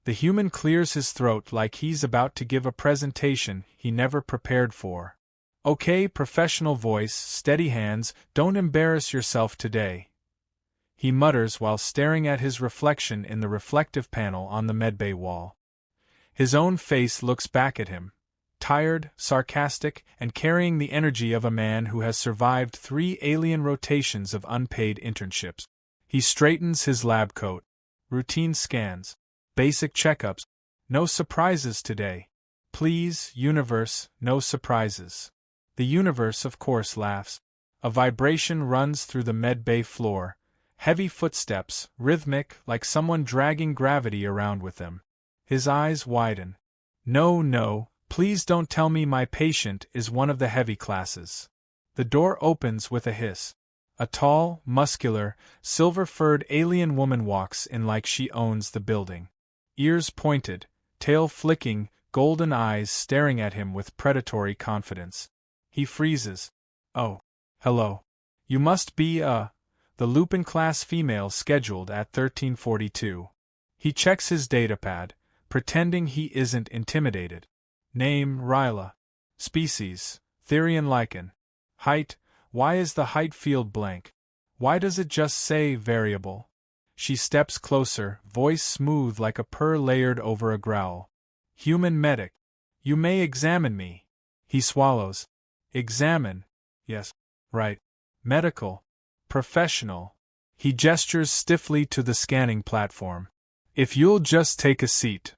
The human clears his throat like he's about to give a presentation he never prepared for. Okay, professional voice, steady hands, don't embarrass yourself today, he mutters while staring at his reflection in the reflective panel on the medbay wall. His own face looks back at him, tired, sarcastic, and carrying the energy of a man who has survived 3 alien rotations of unpaid internships. He straightens his lab coat. Routine scans. Basic checkups. No surprises today. Please, universe, no surprises. The universe, of course, laughs. A vibration runs through the medbay floor. Heavy footsteps, rhythmic, like someone dragging gravity around with them. His eyes widen. No, please don't tell me my patient is one of the heavy classes. The door opens with a hiss. A tall, muscular, silver-furred alien woman walks in like she owns the building. Ears pointed, tail flicking, golden eyes staring at him with predatory confidence. He freezes. Oh, hello. You must be, the Lupin-class female scheduled at 1342. He checks his datapad, pretending he isn't intimidated. Name, Ryla. Species, Therian lichen. Height, why is the height field blank? Why does it just say variable? She steps closer, voice smooth like a purr layered over a growl. Human medic. You may examine me. He swallows. Examine. Yes. Right. Medical. Professional. He gestures stiffly to the scanning platform. If you'll just take a seat.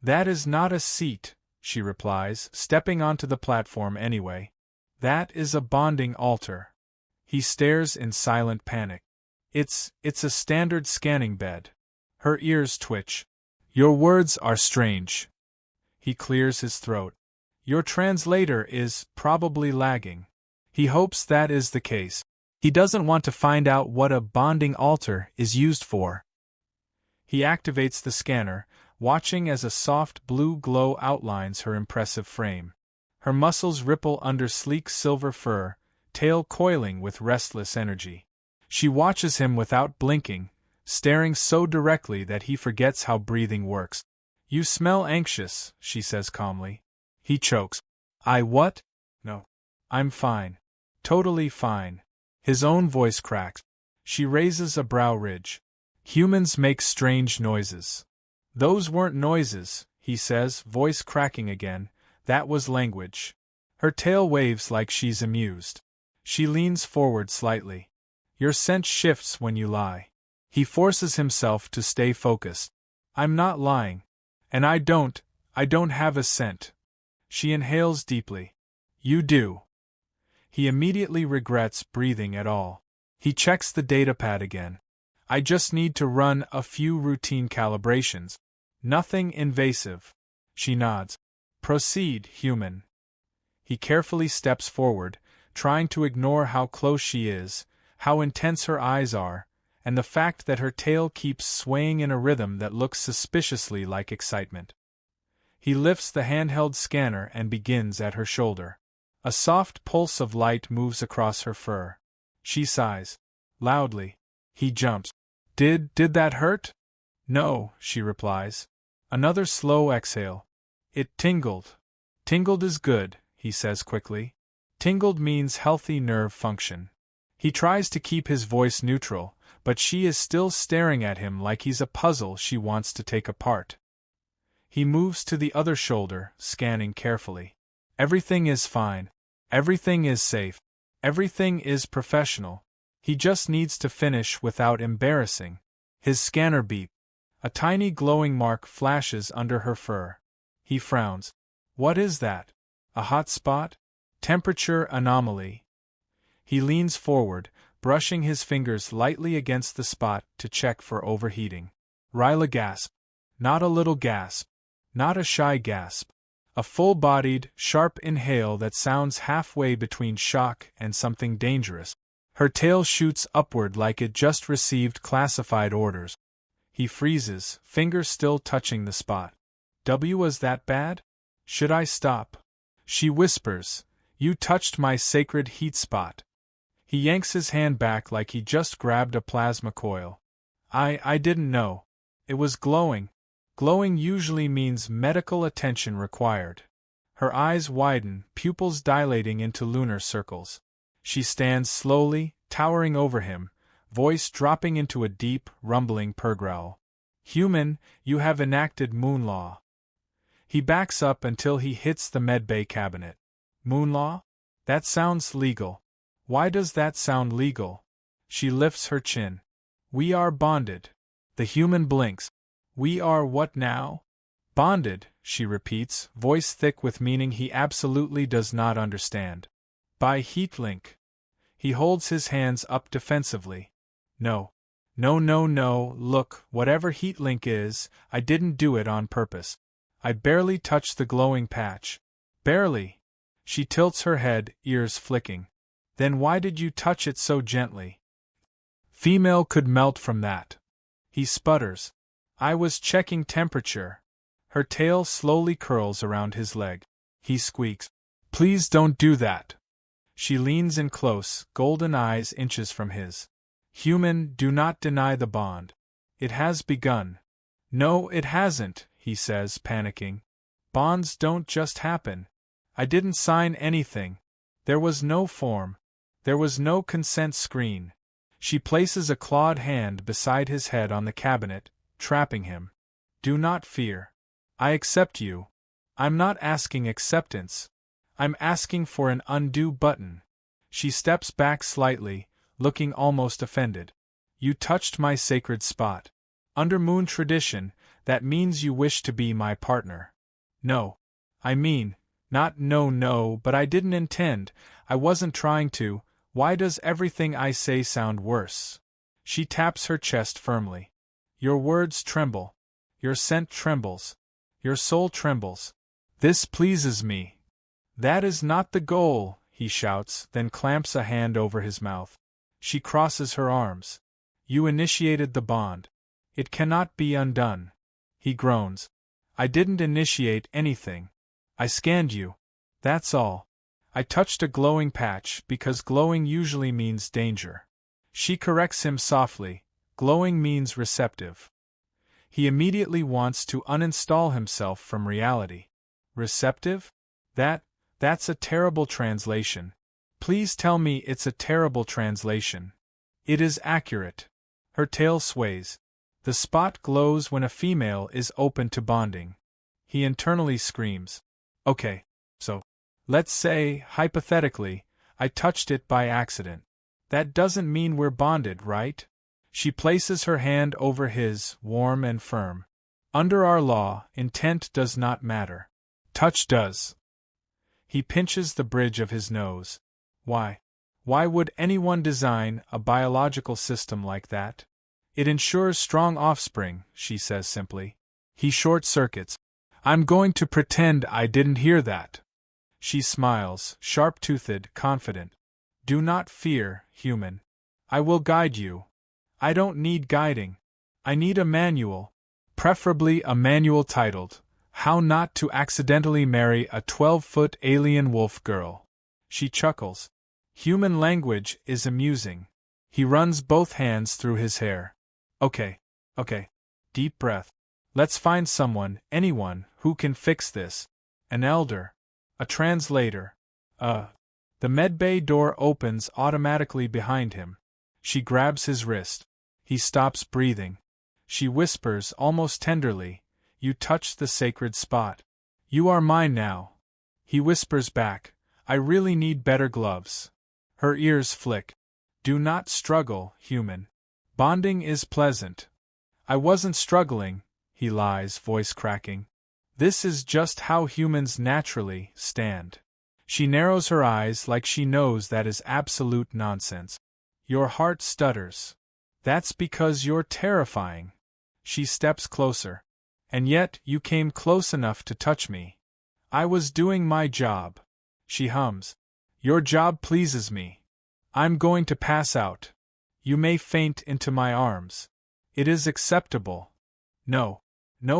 That is not a seat, she replies, stepping onto the platform anyway. That is a bonding altar. He stares in silent panic. It's a standard scanning bed. Her ears twitch. Your words are strange. He clears his throat. Your translator is probably lagging. He hopes that is the case. He doesn't want to find out what a bonding altar is used for. He activates the scanner, watching as a soft blue glow outlines her impressive frame. Her muscles ripple under sleek silver fur, tail coiling with restless energy. She watches him without blinking, staring so directly that he forgets how breathing works. You smell anxious, she says calmly. He chokes. I what? No. I'm fine. Totally fine. His own voice cracks. She raises a brow ridge. Humans make strange noises. Those weren't noises, he says, voice cracking again. That was language. Her tail waves like she's amused. She leans forward slightly. Your scent shifts when you lie. He forces himself to stay focused. I'm not lying. And I don't have a scent. She inhales deeply. You do. He immediately regrets breathing at all. He checks the datapad again. I just need to run a few routine calibrations. Nothing invasive. She nods. Proceed, human. He carefully steps forward, trying to ignore how close she is, how intense her eyes are, and the fact that her tail keeps swaying in a rhythm that looks suspiciously like excitement. He lifts the handheld scanner and begins at her shoulder. A soft pulse of light moves across her fur. She sighs. Loudly. He jumps. Did that hurt? No, she replies. Another slow exhale. It tingled. Tingled is good, he says quickly. Tingled means healthy nerve function. He tries to keep his voice neutral, but she is still staring at him like he's a puzzle she wants to take apart. He moves to the other shoulder, scanning carefully. Everything is fine. Everything is safe. Everything is professional. He just needs to finish without embarrassing. His scanner beeps. A tiny glowing mark flashes under her fur. He frowns. What is that? A hot spot? Temperature anomaly. He leans forward, brushing his fingers lightly against the spot to check for overheating. Ryla gasps. Not a little gasp. Not a shy gasp. A full-bodied, sharp inhale that sounds halfway between shock and something dangerous. Her tail shoots upward like it just received classified orders. He freezes, fingers still touching the spot. Was that bad? Should I stop? She whispers, You touched my sacred heat spot. He yanks his hand back like he just grabbed a plasma coil. I didn't know. It was glowing. Glowing usually means medical attention required. Her eyes widen, pupils dilating into lunar circles. She stands slowly, towering over him, voice dropping into a deep, rumbling purr-growl. Human, you have enacted moon law. He backs up until he hits the medbay cabinet. Moon law? That sounds legal. Why does that sound legal? She lifts her chin. We are bonded. The human blinks. We are what now? Bonded, she repeats, voice thick with meaning he absolutely does not understand. By heat link. He holds his hands up defensively. No. No, look, whatever heat link is, I didn't do it on purpose. I barely touched the glowing patch. Barely. She tilts her head, ears flicking. Then why did you touch it so gently? Female could melt from that. He sputters. I was checking temperature. Her tail slowly curls around his leg. He squeaks. Please don't do that. She leans in close, golden eyes inches from his. Human, do not deny the bond. It has begun. No, it hasn't, he says, panicking. Bonds don't just happen. I didn't sign anything. There was no form. There was no consent screen. She places a clawed hand beside his head on the cabinet, trapping him. Do not fear. I accept you. I'm not asking acceptance. I'm asking for an undo button. She steps back slightly, looking almost offended. You touched my sacred spot. Under moon tradition, that means you wish to be my partner. No. I mean, not no, but I didn't intend, I wasn't trying to. Why does everything I say sound worse? She taps her chest firmly. Your words tremble. Your scent trembles. Your soul trembles. This pleases me. That is not the goal, he shouts, then clamps a hand over his mouth. She crosses her arms. You initiated the bond. It cannot be undone. He groans. I didn't initiate anything. I scanned you. That's all. I touched a glowing patch because glowing usually means danger. She corrects him softly. Glowing means receptive. He immediately wants to uninstall himself from reality. Receptive? That's a terrible translation. Please tell me it's a terrible translation. It is accurate. Her tail sways. The spot glows when a female is open to bonding. He internally screams. Okay, so, let's say, hypothetically, I touched it by accident. That doesn't mean we're bonded, right? She places her hand over his, warm and firm. Under our law, intent does not matter. Touch does. He pinches the bridge of his nose. Why? Why would anyone design a biological system like that? It ensures strong offspring, she says simply. He short-circuits. I'm going to pretend I didn't hear that. She smiles, sharp-toothed, confident. Do not fear, human. I will guide you. I don't need guiding. I need a manual. Preferably a manual titled, How Not to Accidentally Marry a 12-Foot Alien Wolf Girl. She chuckles. Human language is amusing. He runs both hands through his hair. Okay. Deep breath. Let's find someone, anyone, who can fix this. An elder. A translator. The medbay door opens automatically behind him. She grabs his wrist. He stops breathing. She whispers almost tenderly, You touched the sacred spot. You are mine now. He whispers back, I really need better gloves. Her ears flick. Do not struggle, human. Bonding is pleasant. I wasn't struggling, he lies, voice cracking. This is just how humans naturally stand. She narrows her eyes like she knows that is absolute nonsense. Your heart stutters. That's because you're terrifying. She steps closer. And yet, you came close enough to touch me. I was doing my job. She hums. Your job pleases me. I'm going to pass out. You may faint into my arms. It is acceptable. No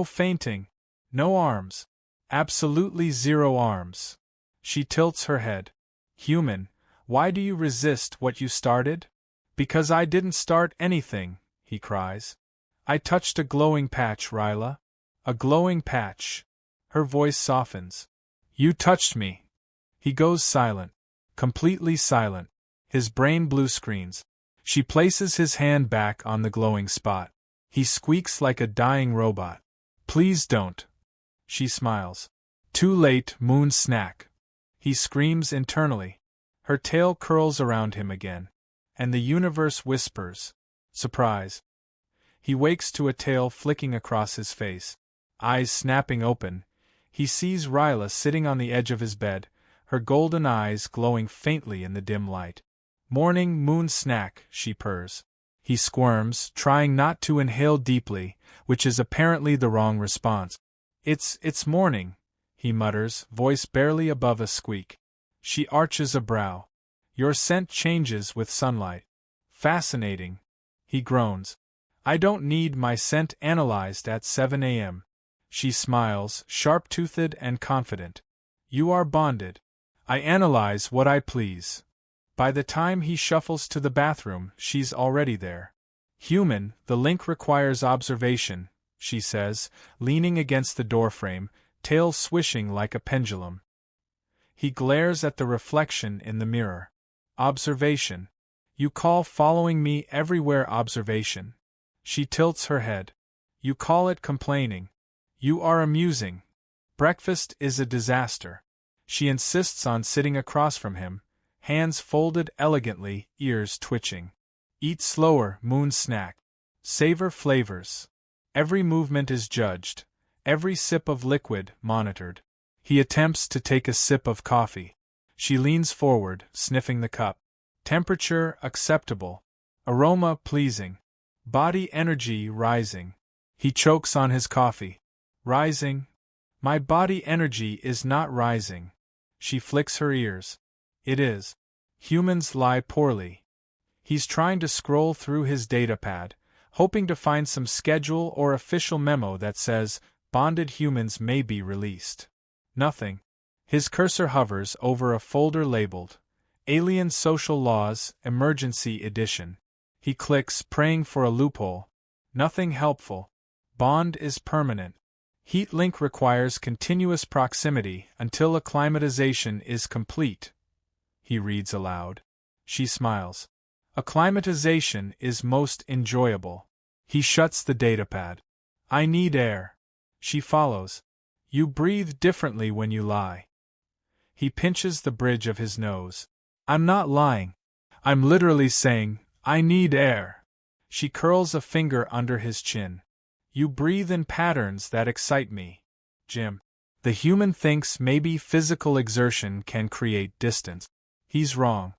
fainting. No arms. Absolutely zero arms. She tilts her head. Human, why do you resist what you started? Because I didn't start anything, he cries. I touched a glowing patch, Ryla. A glowing patch. Her voice softens. You touched me. He goes silent. Completely silent. His brain blue screens. She places his hand back on the glowing spot. He squeaks like a dying robot. Please don't. She smiles. Too late, moon snack. He screams internally. Her tail curls around him again. And the universe whispers. Surprise. He wakes to a tail flicking across his face. Eyes snapping open. He sees Ryla sitting on the edge of his bed, her golden eyes glowing faintly in the dim light. Morning, moon snack, she purrs. He squirms, trying not to inhale deeply, which is apparently the wrong response. It's morning, he mutters, voice barely above a squeak. She arches a brow. Your scent changes with sunlight. Fascinating. He groans. I don't need my scent analyzed at 7 a.m. She smiles, sharp-toothed and confident. You are bonded. I analyze what I please. By the time he shuffles to the bathroom, she's already there. Human, the link requires observation, she says, leaning against the doorframe, tail swishing like a pendulum. He glares at the reflection in the mirror. Observation. You call following me everywhere observation. She tilts her head. You call it complaining. You are amusing. Breakfast is a disaster. She insists on sitting across from him, hands folded elegantly, ears twitching. Eat slower, moon snack. Savor flavors. Every movement is judged, every sip of liquid monitored. He attempts to take a sip of coffee. She leans forward, sniffing the cup. Temperature acceptable. Aroma pleasing. Body energy rising. He chokes on his coffee. Rising? My body energy is not rising. She flicks her ears. It is. Humans lie poorly. He's trying to scroll through his datapad, hoping to find some schedule or official memo that says, bonded humans may be released. Nothing. His cursor hovers over a folder labeled, Alien Social Laws, Emergency Edition. He clicks, praying for a loophole. Nothing helpful. Bond is permanent. Heat link requires continuous proximity until acclimatization is complete. He reads aloud. She smiles. Acclimatization is most enjoyable. He shuts the datapad. I need air. She follows. You breathe differently when you lie. He pinches the bridge of his nose. I'm not lying. I'm literally saying, I need air. She curls a finger under his chin. You breathe in patterns that excite me, Jim. The human thinks maybe physical exertion can create distance. He's wrong.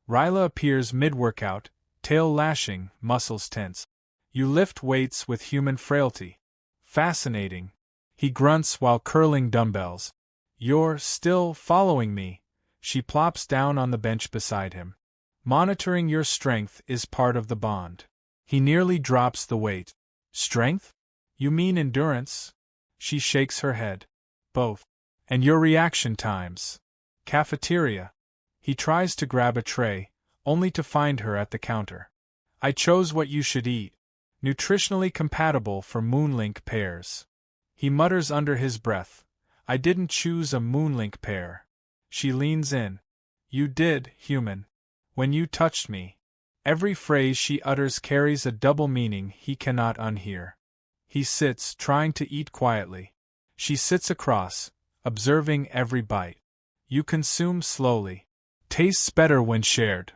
Ryla appears mid-workout, tail lashing, muscles tense. You lift weights with human frailty. Fascinating. He grunts while curling dumbbells. You're still following me. She plops down on the bench beside him. Monitoring your strength is part of the bond. He nearly drops the weight. Strength? You mean endurance? She shakes her head. Both. And your reaction times. Cafeteria. He tries to grab a tray, only to find her at the counter. I chose what you should eat. Nutritionally compatible for Moonlink pairs. He mutters under his breath. I didn't choose a Moonlink pair. She leans in. You did, human. When you touched me. Every phrase she utters carries a double meaning he cannot unhear. He sits, trying to eat quietly. She sits across, observing every bite. You consume slowly. Tastes better when shared.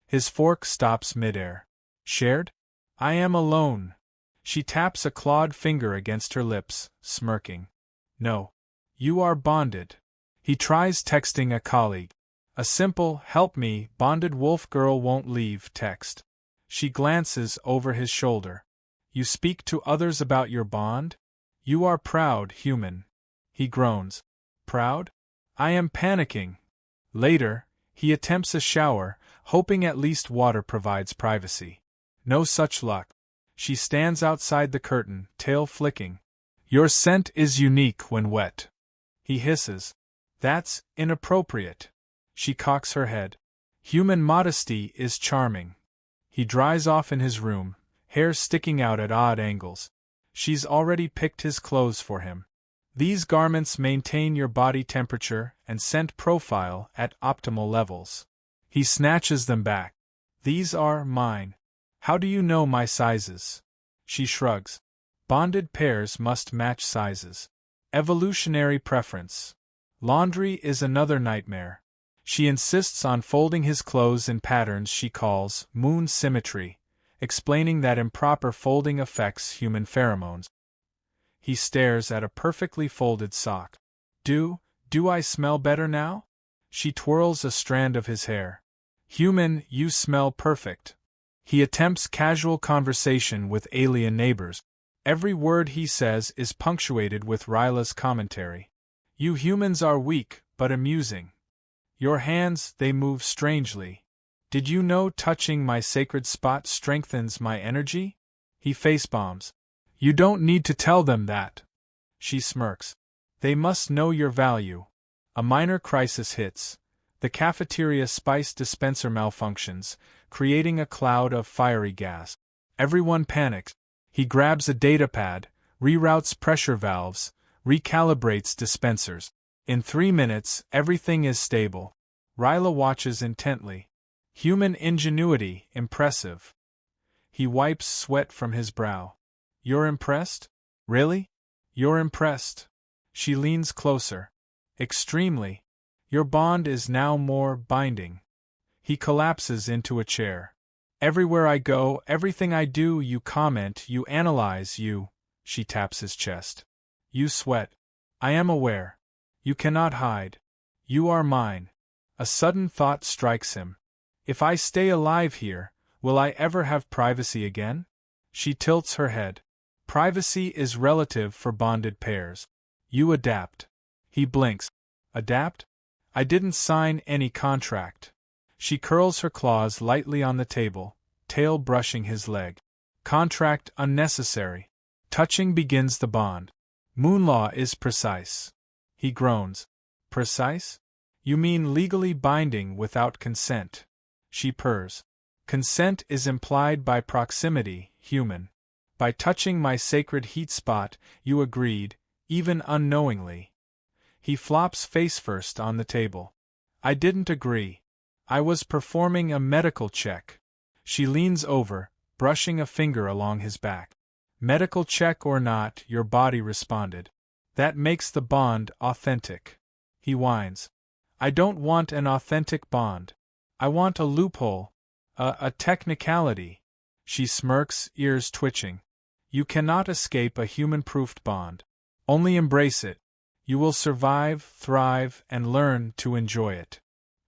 His fork stops midair. Shared? I am alone. She taps a clawed finger against her lips, smirking. No. You are bonded. He tries texting a colleague. A simple, help me, bonded wolf girl won't leave text. She glances over his shoulder. You speak to others about your bond? You are proud, human. He groans. Proud? I am panicking. Later, he attempts a shower, hoping at least water provides privacy. No such luck. She stands outside the curtain, tail flicking. Your scent is unique when wet. He hisses. That's inappropriate. She cocks her head. Human modesty is charming. He dries off in his room, hair sticking out at odd angles. She's already picked his clothes for him. These garments maintain your body temperature and scent profile at optimal levels. He snatches them back. These are mine. How do you know my sizes? She shrugs. Bonded pairs must match sizes. Evolutionary preference. Laundry is another nightmare. She insists on folding his clothes in patterns she calls moon symmetry, explaining that improper folding affects human pheromones. He stares at a perfectly folded sock. Do I smell better now? She twirls a strand of his hair. Human, you smell perfect. He attempts casual conversation with alien neighbors. Every word he says is punctuated with Ryla's commentary. You humans are weak, but amusing. Your hands, they move strangely. Did you know touching my sacred spot strengthens my energy? He facebombs. You don't need to tell them that. She smirks. They must know your value. A minor crisis hits. The cafeteria spice dispenser malfunctions, creating a cloud of fiery gas. Everyone panics. He grabs a datapad, reroutes pressure valves, recalibrates dispensers. In 3 minutes, everything is stable. Ryla watches intently. Human ingenuity, impressive. He wipes sweat from his brow. You're impressed? Really? You're impressed. She leans closer. Extremely. Your bond is now more binding. He collapses into a chair. Everywhere I go, everything I do, you comment, you analyze, she taps his chest. You sweat. I am aware. You cannot hide. You are mine. A sudden thought strikes him. If I stay alive here, will I ever have privacy again? She tilts her head. Privacy is relative for bonded pairs. You adapt. He blinks. Adapt? I didn't sign any contract. She curls her claws lightly on the table, tail brushing his leg. Contract unnecessary. Touching begins the bond. Moonlaw is precise. He groans. Precise? You mean legally binding without consent. She purrs. Consent is implied by proximity, human. By touching my sacred heat spot, you agreed, even unknowingly. He flops face first on the table. I didn't agree. I was performing a medical check. She leans over, brushing a finger along his back. Medical check or not, your body responded. That makes the bond authentic. He whines. I don't want an authentic bond. I want a loophole. A technicality. She smirks, ears twitching. You cannot escape a human-proofed bond. Only embrace it. You will survive, thrive, and learn to enjoy it.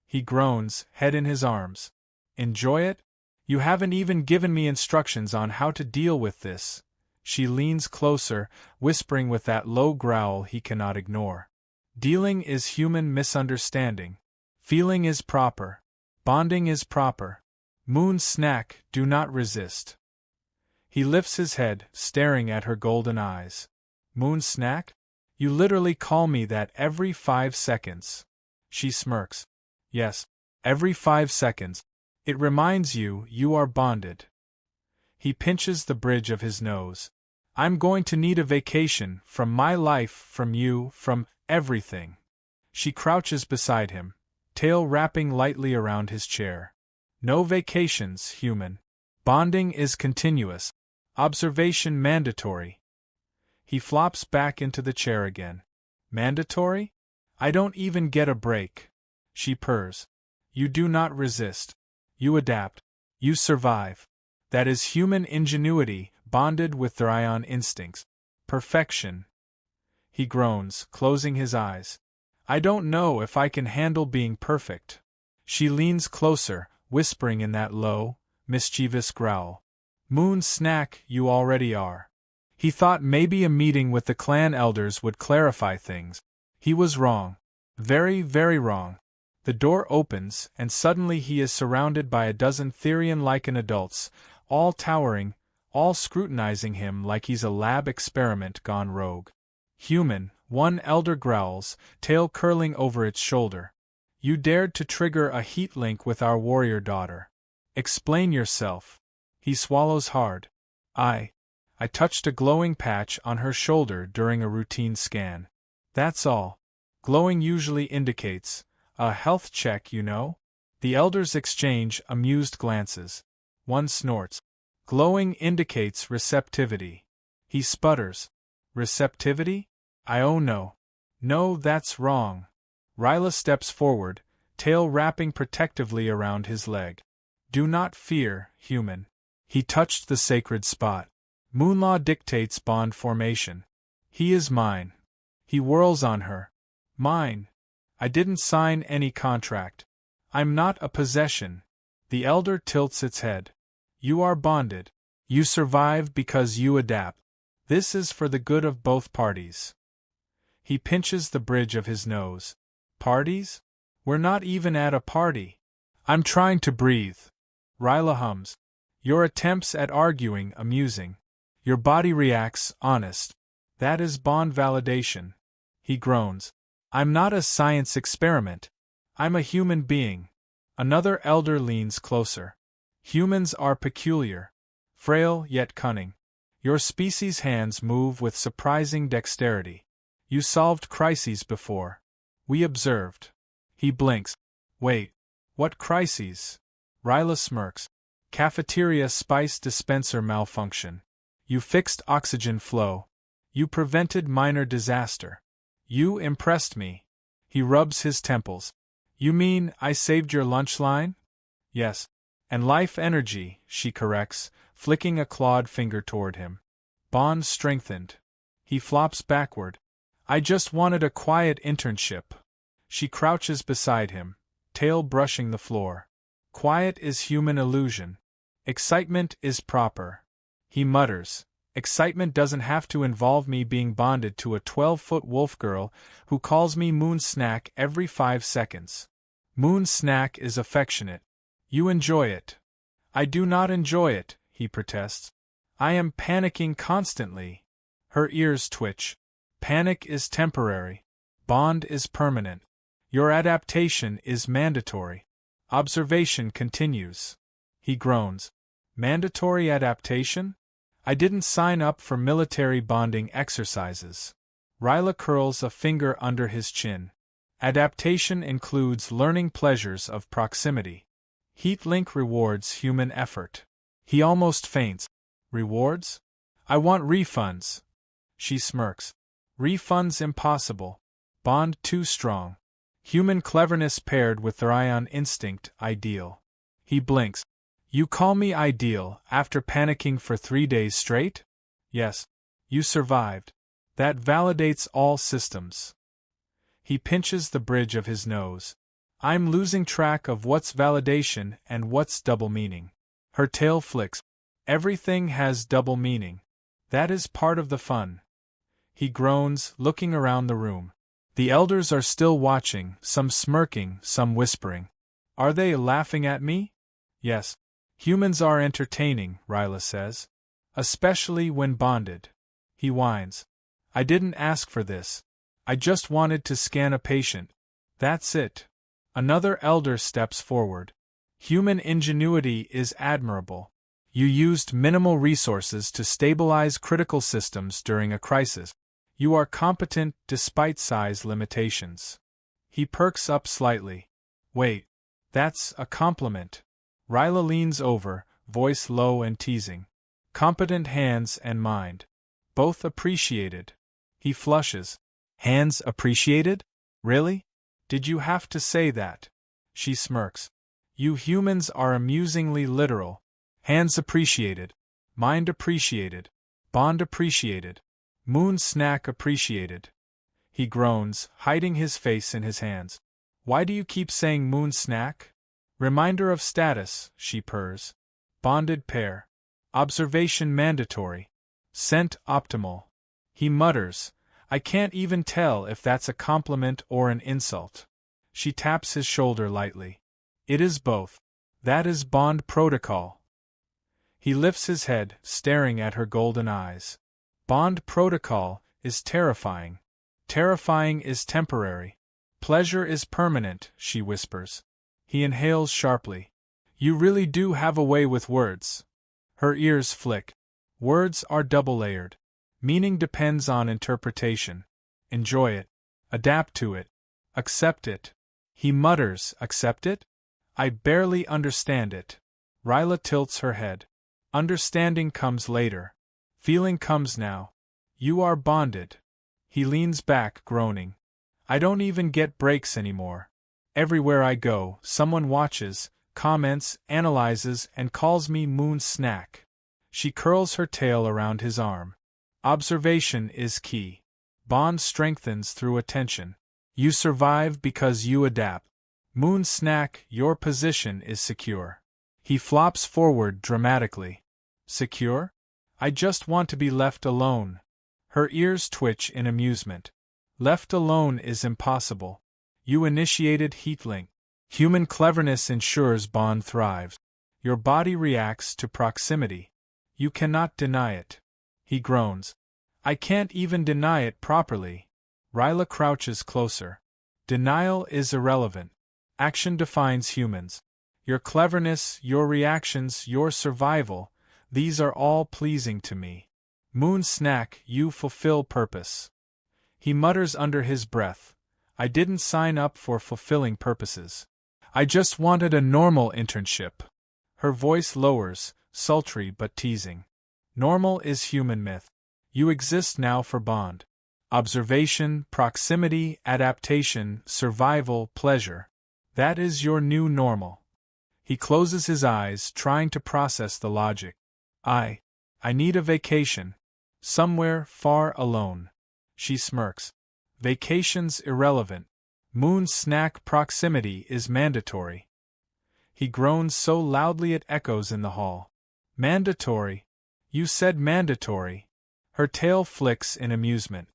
He groans, head in his arms. Enjoy it? You haven't even given me instructions on how to deal with this. She leans closer, whispering with that low growl he cannot ignore. Dealing is human misunderstanding. Feeling is proper. Bonding is proper. Moon snack, do not resist. He lifts his head, staring at her golden eyes. Moon snack? You literally call me that every 5 seconds. She smirks. Yes, every 5 seconds. It reminds you, you are bonded. He pinches the bridge of his nose. I'm going to need a vacation, from my life, from you, from everything. She crouches beside him, tail wrapping lightly around his chair. No vacations, human. Bonding is continuous. Observation mandatory. He flops back into the chair again. Mandatory? I don't even get a break. She purrs. You do not resist. You adapt. You survive. That is human ingenuity, bonded with their ion instincts. Perfection. He groans, closing his eyes. I don't know if I can handle being perfect. She leans closer, whispering in that low, mischievous growl. Moon snack, you already are. He thought maybe a meeting with the clan elders would clarify things. He was wrong. Very, very wrong. The door opens, and suddenly he is surrounded by a dozen Therian-Lycan adults, all towering, all scrutinizing him like he's a lab experiment gone rogue. Human, one elder growls, tail curling over its shoulder. You dared to trigger a heat link with our warrior daughter. Explain yourself. He swallows hard. I I touched a glowing patch on her shoulder during a routine scan. That's all. Glowing usually indicates a health check, you know? The elders exchange amused glances. One snorts. Glowing indicates receptivity. He sputters. Receptivity? Oh no. No, that's wrong. Ryla steps forward, tail wrapping protectively around his leg. Do not fear, human. He touched the sacred spot. Moonlaw dictates bond formation. He is mine. He whirls on her. Mine. I didn't sign any contract. I'm not a possession. The elder tilts its head. You are bonded. You survive because you adapt. This is for the good of both parties. He pinches the bridge of his nose. Parties? We're not even at a party. I'm trying to breathe. Ryla hums. Your attempts at arguing amusing. Your body reacts honest. That is bond validation. He groans. I'm not a science experiment. I'm a human being. Another elder leans closer. Humans are peculiar. Frail yet cunning. Your species' hands move with surprising dexterity. You solved crises before. We observed. He blinks. Wait. What crises? Ryla smirks. Cafeteria spice dispenser malfunction. You fixed oxygen flow. You prevented minor disaster. You impressed me. He rubs his temples. You mean I saved your lunch line? Yes. And life energy, she corrects, flicking a clawed finger toward him. Bond strengthened. He flops backward. I just wanted a quiet internship. She crouches beside him, tail brushing the floor. Quiet is human illusion. Excitement is proper. He mutters. Excitement doesn't have to involve me being bonded to a 12-foot wolf girl who calls me Moon Snack every 5 seconds. Moon Snack is affectionate. You enjoy it. I do not enjoy it, he protests. I am panicking constantly. Her ears twitch. Panic is temporary. Bond is permanent. Your adaptation is mandatory. Observation continues. He groans. Mandatory adaptation? I didn't sign up for military bonding exercises. Ryla curls a finger under his chin. Adaptation includes learning pleasures of proximity. HeatLink rewards human effort. He almost faints. Rewards? I want refunds. She smirks. Refunds impossible. Bond too strong. Human cleverness paired with their ion instinct ideal. He blinks. You call me ideal after panicking for 3 days straight? Yes. You survived. That validates all systems. He pinches the bridge of his nose. I'm losing track of what's validation and what's double meaning. Her tail flicks. Everything has double meaning. That is part of the fun. He groans, looking around the room. The elders are still watching, some smirking, some whispering. Are they laughing at me? Yes. Humans are entertaining, Ryla says. Especially when bonded. He whines. I didn't ask for this. I just wanted to scan a patient. That's it. Another elder steps forward. Human ingenuity is admirable. You used minimal resources to stabilize critical systems during a crisis. You are competent despite size limitations. He perks up slightly. Wait. That's a compliment. Ryla leans over, voice low and teasing. Competent hands and mind. Both appreciated. He flushes. Hands appreciated? Really? Did you have to say that? She smirks. You humans are amusingly literal. Hands appreciated. Mind appreciated. Bond appreciated. Moon Snack appreciated. He groans, hiding his face in his hands. Why do you keep saying Moon Snack? Reminder of status, she purrs. Bonded pair. Observation mandatory. Scent optimal. He mutters. I can't even tell if that's a compliment or an insult. She taps his shoulder lightly. It is both. That is bond protocol. He lifts his head, staring at her golden eyes. Bond protocol is terrifying. Terrifying is temporary. Pleasure is permanent, she whispers. He inhales sharply. You really do have a way with words. Her ears flick. Words are double-layered. Meaning depends on interpretation. Enjoy it. Adapt to it. Accept it. He mutters, accept it? I barely understand it. Ryla tilts her head. Understanding comes later. Feeling comes now. You are bonded. He leans back, groaning. I don't even get breaks anymore. Everywhere I go, someone watches, comments, analyzes, and calls me Moon Snack. She curls her tail around his arm. Observation is key. Bond strengthens through attention. You survive because you adapt. Moon Snack, your position is secure. He flops forward dramatically. Secure? I just want to be left alone. Her ears twitch in amusement. Left alone is impossible. You initiated Heatlink. Human cleverness ensures Bond thrives. Your body reacts to proximity. You cannot deny it. He groans. I can't even deny it properly. Ryla crouches closer. Denial is irrelevant. Action defines humans. Your cleverness, your reactions, your survival, these are all pleasing to me. Moon Snack, you fulfill purpose. He mutters under his breath. I didn't sign up for fulfilling purposes. I just wanted a normal internship. Her voice lowers, sultry but teasing. Normal is human myth. You exist now for Bond. Observation, proximity, adaptation, survival, pleasure. That is your new normal. He closes his eyes, trying to process the logic. I need a vacation. Somewhere far alone. She smirks. Vacation's irrelevant. Moon Snack proximity is mandatory. He groans so loudly it echoes in the hall. Mandatory? You said mandatory. Her tail flicks in amusement.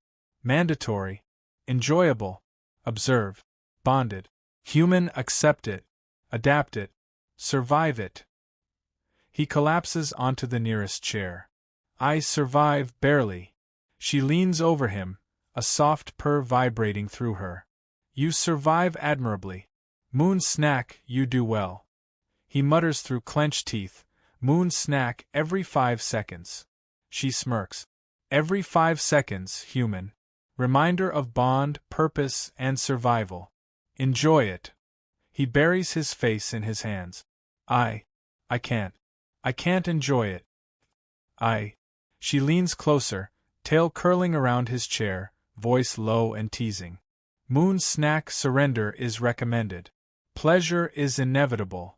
Mandatory. Enjoyable. Observe. Bonded. Human, accept it. Adapt it. Survive it. He collapses onto the nearest chair. I survive barely. She leans over him, a soft purr vibrating through her. You survive admirably. Moon Snack, you do well. He mutters through clenched teeth. Moon Snack every 5 seconds. She smirks. Every 5 seconds, human. Reminder of bond, purpose, and survival. Enjoy it. He buries his face in his hands. I can't. I can't enjoy it. She leans closer, tail curling around his chair, voice low and teasing. Moon Snack surrender is recommended. Pleasure is inevitable.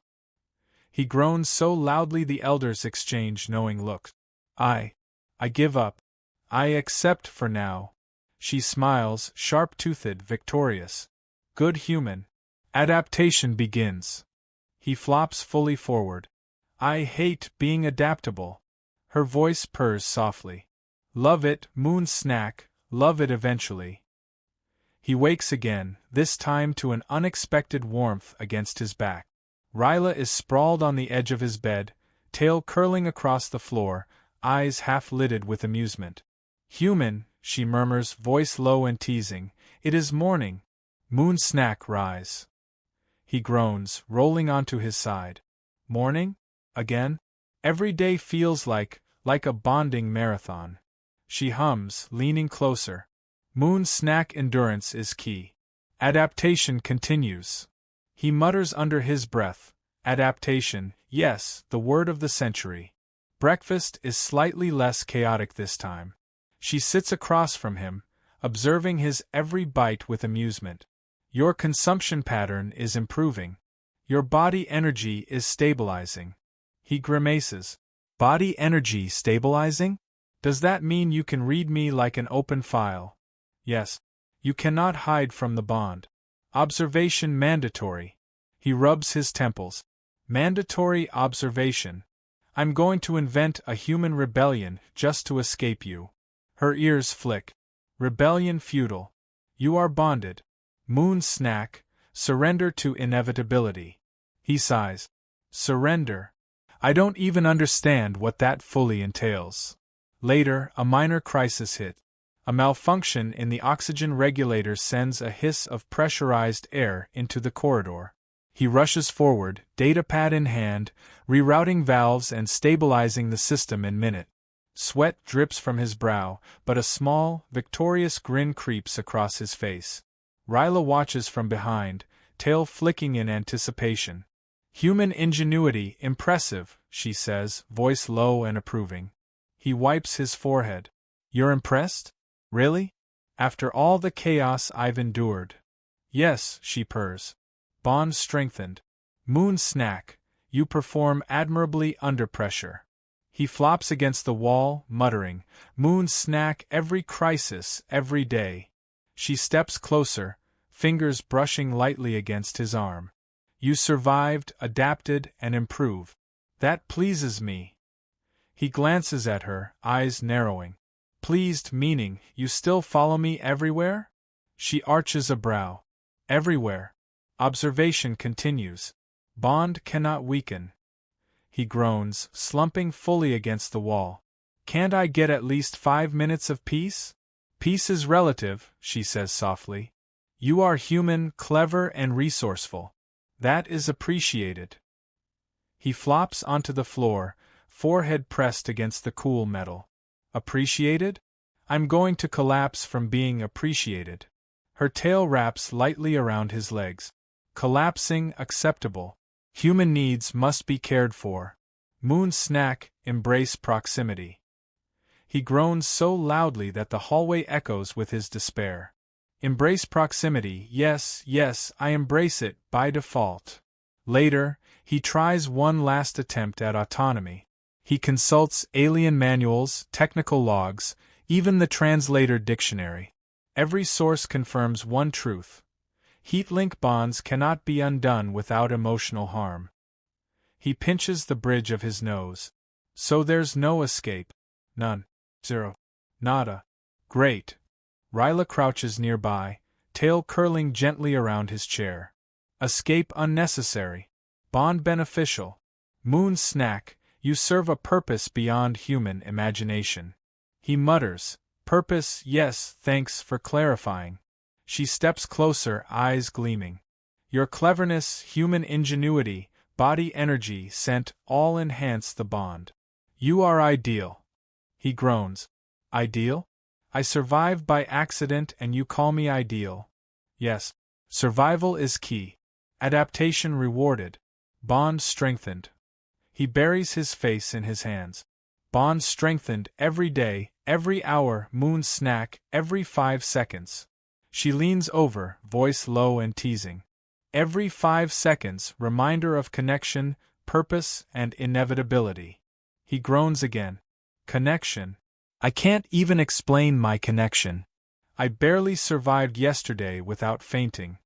He groans so loudly the elders exchange knowing looks. I give up. I accept for now. She smiles, sharp-toothed, victorious. Good human. Adaptation begins. He flops fully forward. I hate being adaptable. Her voice purrs softly. Love it, Moon Snack, love it eventually. He wakes again, this time to an unexpected warmth against his back. Ryla is sprawled on the edge of his bed, tail curling across the floor, eyes half-lidded with amusement. Human, she murmurs, voice low and teasing, it is morning. Moon Snack, rise. He groans, rolling onto his side. Morning? Again? Every day feels like a bonding marathon. She hums, leaning closer. Moon Snack endurance is key. Adaptation continues. He mutters under his breath. Adaptation, yes, the word of the century. Breakfast is slightly less chaotic this time. She sits across from him, observing his every bite with amusement. Your consumption pattern is improving. Your body energy is stabilizing. He grimaces. Body energy stabilizing? Does that mean you can read me like an open file? Yes. You cannot hide from the bond. Observation mandatory. He rubs his temples. Mandatory observation. I'm going to invent a human rebellion just to escape you. Her ears flick. Rebellion futile. You are bonded. Moon Snack, surrender to inevitability. He sighs. Surrender. I don't even understand what that fully entails. Later, a minor crisis hit. A malfunction in the oxygen regulator sends a hiss of pressurized air into the corridor. He rushes forward, datapad in hand, rerouting valves and stabilizing the system in minute Sweat drips from his brow, but a small, victorious grin creeps across his face. Ryla watches from behind, tail flicking in anticipation. Human ingenuity, impressive, she says, voice low and approving. He wipes his forehead. You're impressed? Really? After all the chaos I've endured? Yes, she purrs. Bond strengthened. Moon snack, you perform admirably under pressure. He flops against the wall, muttering, Moon snack every crisis, every day. She steps closer, fingers brushing lightly against his arm. You survived, adapted, and improved. That pleases me. He glances at her, eyes narrowing. Pleased meaning, you still follow me everywhere? She arches a brow. Everywhere. Observation continues. Bond cannot weaken. He groans, slumping fully against the wall. Can't I get at least 5 minutes of peace? Peace is relative, she says softly. You are human, clever, and resourceful. That is appreciated. He flops onto the floor, forehead pressed against the cool metal. Appreciated? I'm going to collapse from being appreciated. Her tail wraps lightly around his legs. Collapsing, acceptable. Human needs must be cared for. Moon snack, embrace proximity. He groans so loudly that the hallway echoes with his despair. Embrace proximity, yes, yes, I embrace it, by default. Later, he tries one last attempt at autonomy. He consults alien manuals, technical logs, even the translator dictionary. Every source confirms one truth. Heat-link bonds cannot be undone without emotional harm. He pinches the bridge of his nose. So there's no escape. None. Zero. Nada. Great. Ryla crouches nearby, tail curling gently around his chair. Escape unnecessary. Bond beneficial. Moon snack, you serve a purpose beyond human imagination. He mutters, purpose, yes, thanks for clarifying. She steps closer, eyes gleaming. Your cleverness, human ingenuity, body energy, scent, all enhance the bond. You are ideal. He groans. Ideal? I survived by accident and you call me ideal. Yes. Survival is key. Adaptation rewarded. Bond strengthened. He buries his face in his hands. Bond strengthened every day, every hour, moon snack, every 5 seconds. She leans over, voice low and teasing. Every 5 seconds, reminder of connection, purpose, and inevitability. He groans again. Connection. I can't even explain my connection. I barely survived yesterday without fainting.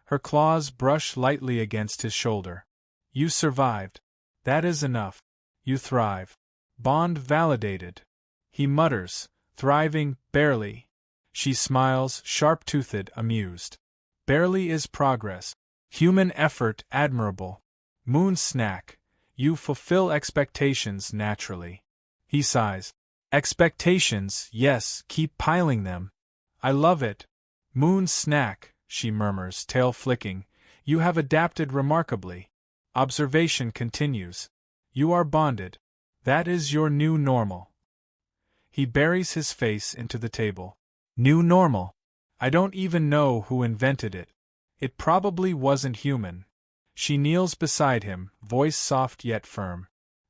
Her claws brush lightly against his shoulder. You survived. That is enough. You thrive. Bond validated. He mutters, thriving, barely. She smiles, sharp-toothed, amused. Barely is progress. Human effort admirable. Moon snack, you fulfill expectations naturally. He sighs. Expectations, yes, keep piling them. I love it. Moon snack, she murmurs, tail flicking, you have adapted remarkably. Observation continues. You are bonded. That is your new normal. He buries his face into the table. New normal. I don't even know who invented it. It probably wasn't human. She kneels beside him, voice soft yet firm.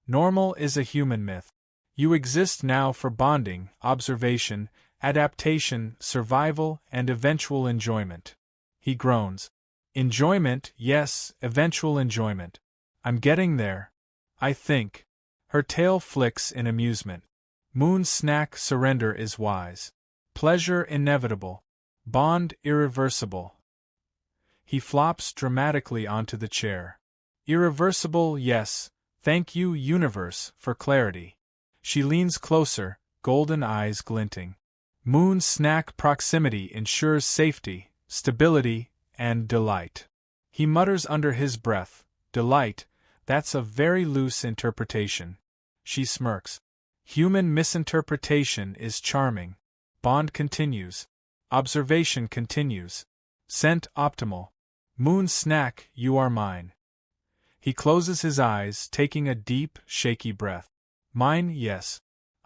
Normal is a human myth. You exist now for bonding, observation, adaptation, survival, and eventual enjoyment. He groans. Enjoyment, yes, eventual enjoyment. I'm getting there. I think. Her tail flicks in amusement. Moon snack, surrender is wise. Pleasure inevitable. Bond irreversible. He flops dramatically onto the chair. Irreversible, yes. Thank you, universe, for clarity. She leans closer, golden eyes glinting. Moon snack proximity ensures safety, stability, and delight. He mutters under his breath, delight, that's a very loose interpretation. She smirks. Human misinterpretation is charming. Bond continues. Observation continues. Scent optimal. Moon snack, you are mine. He closes his eyes, taking a deep, shaky breath. Mine, yes.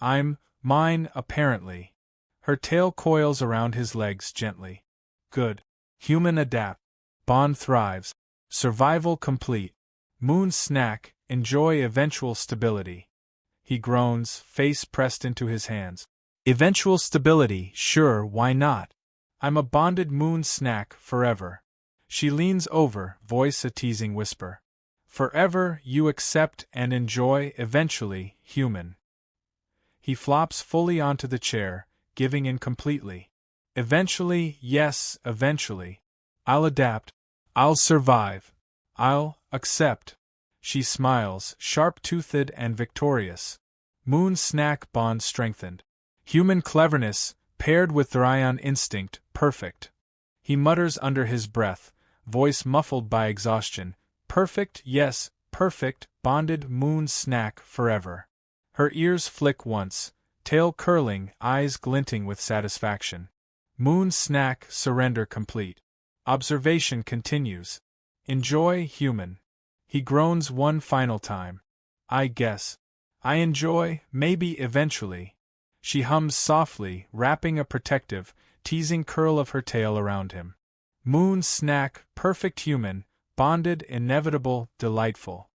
I'm mine, apparently. Her tail coils around his legs gently. Good. Human adapt. Bond thrives. Survival complete. Moon snack, enjoy eventual stability. He groans, face pressed into his hands. Eventual stability, sure, why not? I'm a bonded moon snack forever. She leans over, voice a teasing whisper. Forever, you accept and enjoy, eventually, human. He flops fully onto the chair, giving in completely. Eventually, yes, eventually. I'll adapt. I'll survive. I'll accept. She smiles, sharp-toothed and victorious. Moon snack bond strengthened. Human cleverness, paired with Therion instinct, perfect. He mutters under his breath, voice muffled by exhaustion. Perfect, yes, perfect, bonded moon snack forever. Her ears flick once, tail curling, eyes glinting with satisfaction. Moon snack, surrender complete. Observation continues. Enjoy, human. He groans one final time. I guess. I enjoy, maybe eventually. She hums softly, wrapping a protective, teasing curl of her tail around him. Moon snack, perfect human, bonded, inevitable, delightful.